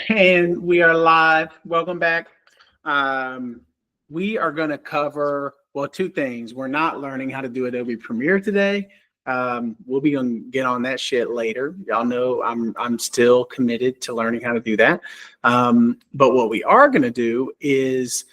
And we are live. Welcome back. We are going to cover, well, two things. We're not learning how to do Adobe Premiere today. We'll be on get on that shit later. Y'all know I'm still committed to learning how to do that. But what we are going to do is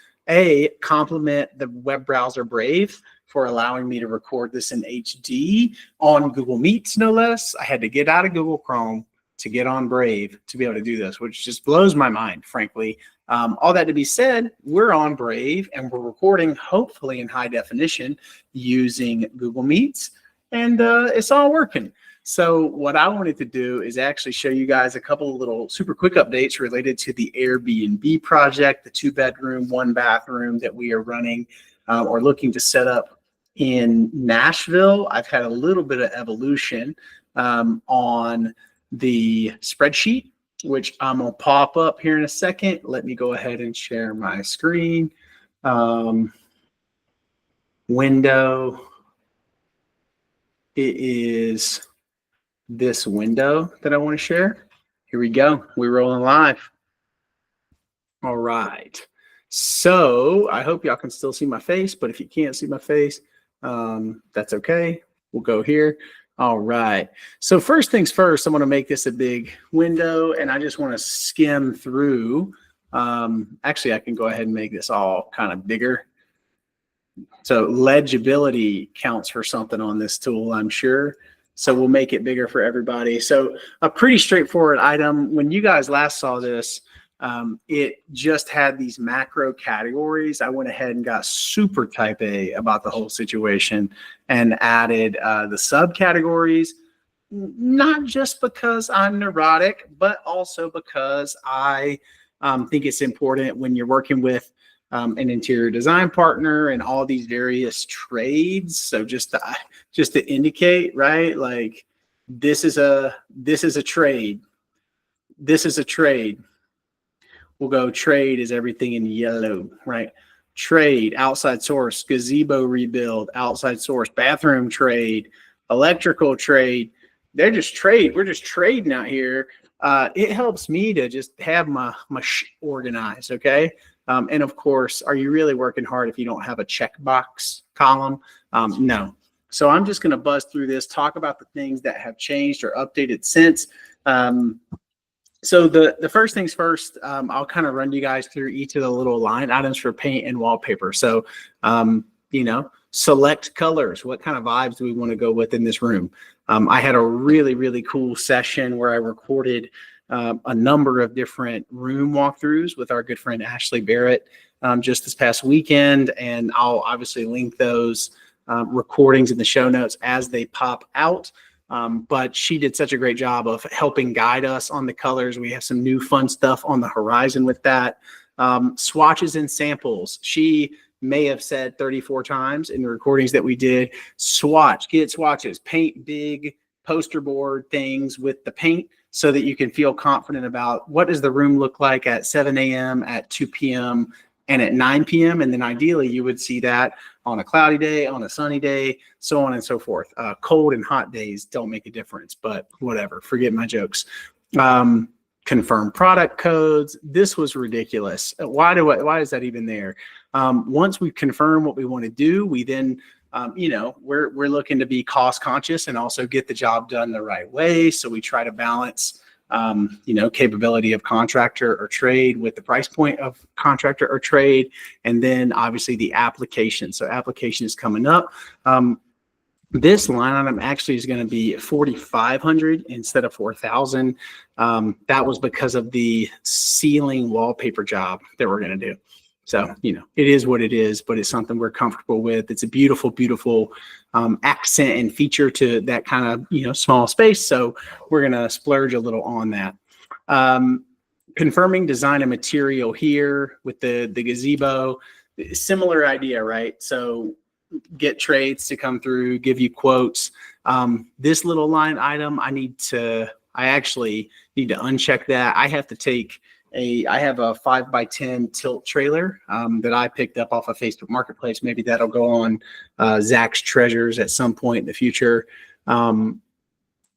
compliment the web browser Brave for allowing me to record this in HD on Google Meets, no less. I had to get out of Google Chrome to get on Brave to be able to do this, which just blows my mind, frankly. All that to be said, we're on Brave and we're recording hopefully in high definition using Google Meets, and it's all working. So what I wanted to do is actually show you guys a couple of little super quick updates related to the Airbnb project, the 2-bedroom, 1-bathroom that we are running or looking to set up in Nashville. I've had a little bit of evolution on the spreadsheet, which I'm going to pop up here in a second. Let me go ahead and share my screen. Window. It is this window that I want to share. Here we go. We're rolling live. All right. So I hope y'all can still see my face, but if you can't see my face, that's okay. We'll go here. All right. So first things first, I'm going to make this a big window, and I just want to skim through. Actually, I can go ahead and make this all kind of bigger. So legibility counts for something on this tool, I'm sure. So we'll make it bigger for everybody. So a pretty straightforward item. When you guys last saw this, it just had these macro categories. I went ahead and got super type A about the whole situation and added the subcategories, not just because I'm neurotic, but also because I think it's important when you're working with an interior design partner and all these various trades. So just to indicate, right? Like this is a trade. This is a trade. We'll go trade is everything in yellow, right? Trade, outside source, gazebo rebuild, outside source, bathroom trade, electrical trade. They're just trade. We're just trading out here. It helps me to just have my organized, okay? And of course, are you really working hard if you don't have a checkbox column? No. So I'm just going to buzz through this, talk about the things that have changed or updated since. So the first things first, I'll kind of run you guys through each of the little line items for paint and wallpaper. So, select colors. What kind of vibes do we want to go with in this room? I had a really, really cool session where I recorded a number of different room walkthroughs with our good friend Ashley Barrett just this past weekend. And I'll obviously link those recordings in the show notes as they pop out. But she did such a great job of helping guide us on the colors. We have some new fun stuff on the horizon with that. Swatches and samples. She may have said 34 times in the recordings that we did. Swatch, get swatches, paint big poster board things with the paint so that you can feel confident about what does the room look like at 7 a.m., at 2 p.m., and at 9 p.m. And then ideally you would see that on a cloudy day, on a sunny day, so on and so forth. Cold and hot days don't make a difference, but whatever, forget my jokes. Confirm product codes. This was ridiculous. Why is that even there? Once we confirm what we want to do, we then, we're looking to be cost conscious and also get the job done the right way. So we try to balance capability of contractor or trade with the price point of contractor or trade. And then obviously the application. So application is coming up. This line item actually is going to be 4,500 instead of 4,000. That was because of the ceiling wallpaper job that we're going to do. So, it is what it is, but it's something we're comfortable with. It's a beautiful, beautiful accent and feature to that kind of, small space. So we're going to splurge a little on that. Confirming design and material here with the gazebo, similar idea, right? So get trades to come through, give you quotes. This little line item, I actually need to uncheck that. I have to take I have a 5x10 tilt trailer that I picked up off of Facebook Marketplace. Maybe that'll go on Zach's Treasures at some point in the future.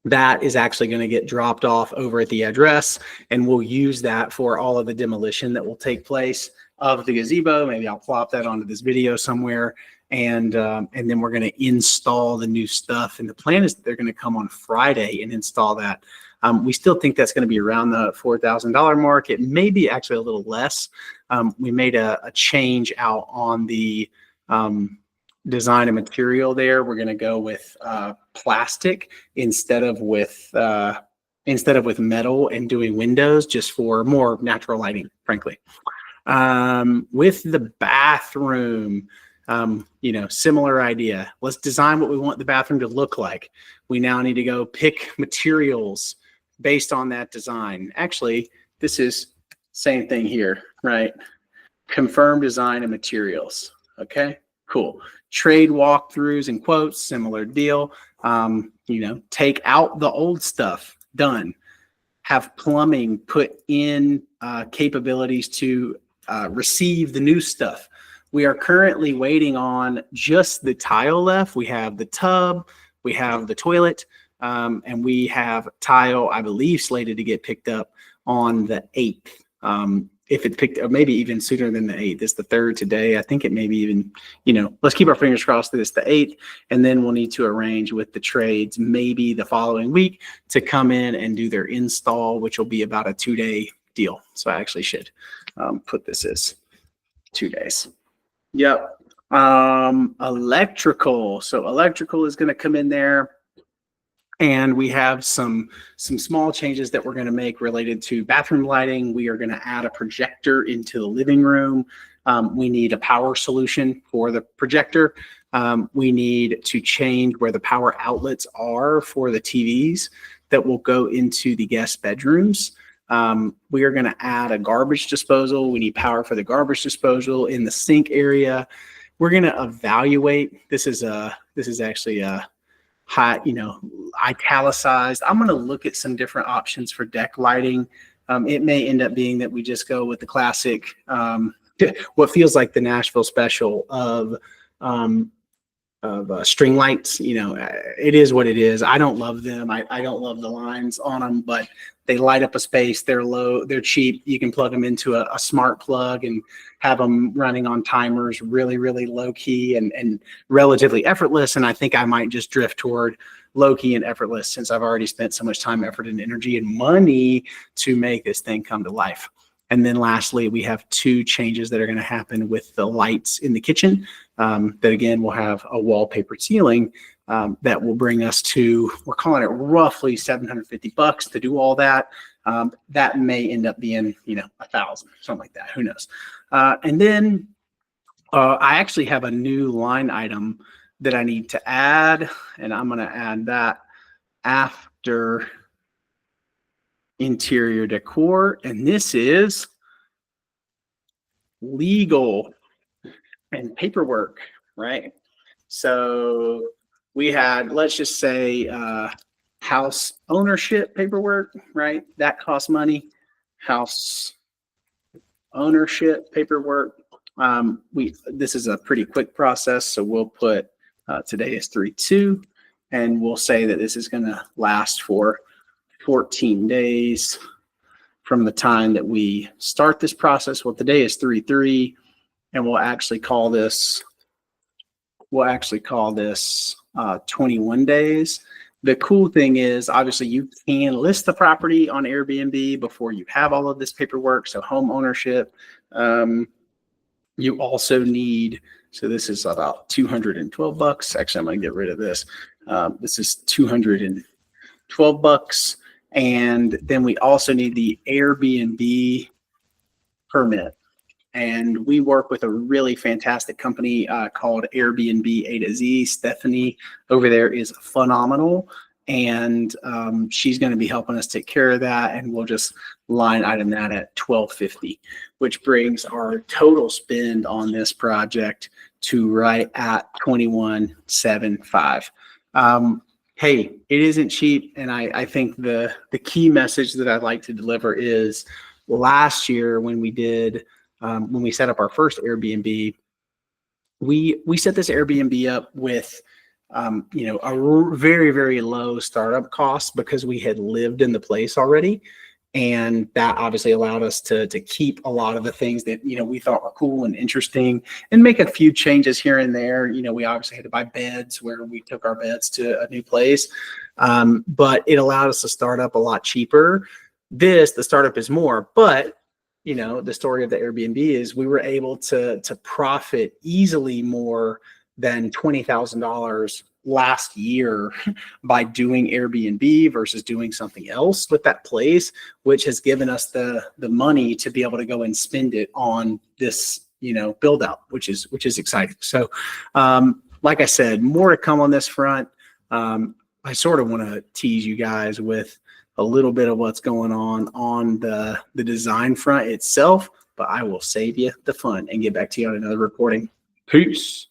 that is actually going to get dropped off over at the address, and we'll use that for all of the demolition that will take place of the gazebo. Maybe I'll plop that onto this video somewhere, and then we're going to install the new stuff. And the plan is that they're going to come on Friday and install that. We still think that's going to be around the $4,000 mark. It may be actually a little less. We made a change out on the design and material there. We're going to go with plastic instead of with metal, and doing windows just for more natural lighting, frankly. With the bathroom, similar idea. Let's design what we want the bathroom to look like. We now need to go pick materials based on that design. Actually, this is same thing here, right? Confirm design and materials. Okay, cool. Trade walkthroughs and quotes, similar deal. Take out the old stuff, done. Have plumbing put in capabilities to receive the new stuff. We are currently waiting on just the tile left. We have the tub, we have the toilet, and we have tile, I believe, slated to get picked up on the 8th. If it's picked up, maybe even sooner than the 8th. It's the 3rd today. I think it may be even, let's keep our fingers crossed that it's the 8th, and then we'll need to arrange with the trades maybe the following week to come in and do their install, which will be about a 2-day deal. So I actually should put this as 2 days. Yep. Electrical. So electrical is going to come in there. And we have some small changes that we're going to make related to bathroom lighting. We are going to add a projector into the living room. We need a power solution for the projector. We need to change where the power outlets are for the TVs that will go into the guest bedrooms. We are going to add a garbage disposal. We need power for the garbage disposal in the sink area. We're going to evaluate. This is actually a high, italicized. I'm going to look at some different options for deck lighting. It may end up being that we just go with the classic, what feels like the Nashville special of string lights. It is what it is. I don't love them. I don't love the lines on them, but they light up a space. They're low, they're cheap. You can plug them into a smart plug and have them running on timers, really, really low key and relatively effortless. And I think I might just drift toward low key and effortless, since I've already spent so much time, effort, and energy and money to make this thing come to life. And then lastly, we have 2 changes that are going to happen with the lights in the kitchen. That again, will have a wallpapered ceiling that will bring us to, we're calling it roughly $750 to do all that. That may end up being, $1,000, something like that. Who knows? And then I actually have a new line item that I need to add, and I'm going to add that after interior decor. And this is legal and paperwork, right? So we had, let's just say, house ownership paperwork, right? That costs money. House ownership paperwork. This is a pretty quick process, so we'll put today is 3/2, and we'll say that this is going to last for 14 days from the time that we start this process. Well, today is 3/3, and we'll actually call this 21 days. The cool thing is, obviously, you can list the property on Airbnb before you have all of this paperwork. So home ownership. You also need, so this is about $212. Actually, I'm going to get rid of this. This is $212. And then we also need the Airbnb permit. And we work with a really fantastic company called Airbnb A to Z. Stephanie over there is phenomenal. And she's going to be helping us take care of that. And we'll just line item that at $1,250, which brings our total spend on this project to right at $2,175. Hey, it isn't cheap. And I think the key message that I'd like to deliver is, last year when we did, when we set up our first Airbnb, we set this Airbnb up with very, very low startup cost because we had lived in the place already. And that obviously allowed us to keep a lot of the things that, we thought were cool and interesting and make a few changes here and there. We obviously had to buy beds where we took our beds to a new place. But it allowed us to start up a lot cheaper. The startup is more, but the story of the Airbnb is we were able to profit easily more than $20,000 last year by doing Airbnb versus doing something else with that place, which has given us the money to be able to go and spend it on this, build out, which is exciting. So, like I said, more to come on this front. I sort of want to tease you guys with a little bit of what's going on the design front itself, but I will save you the fun and get back to you on another recording. Peace.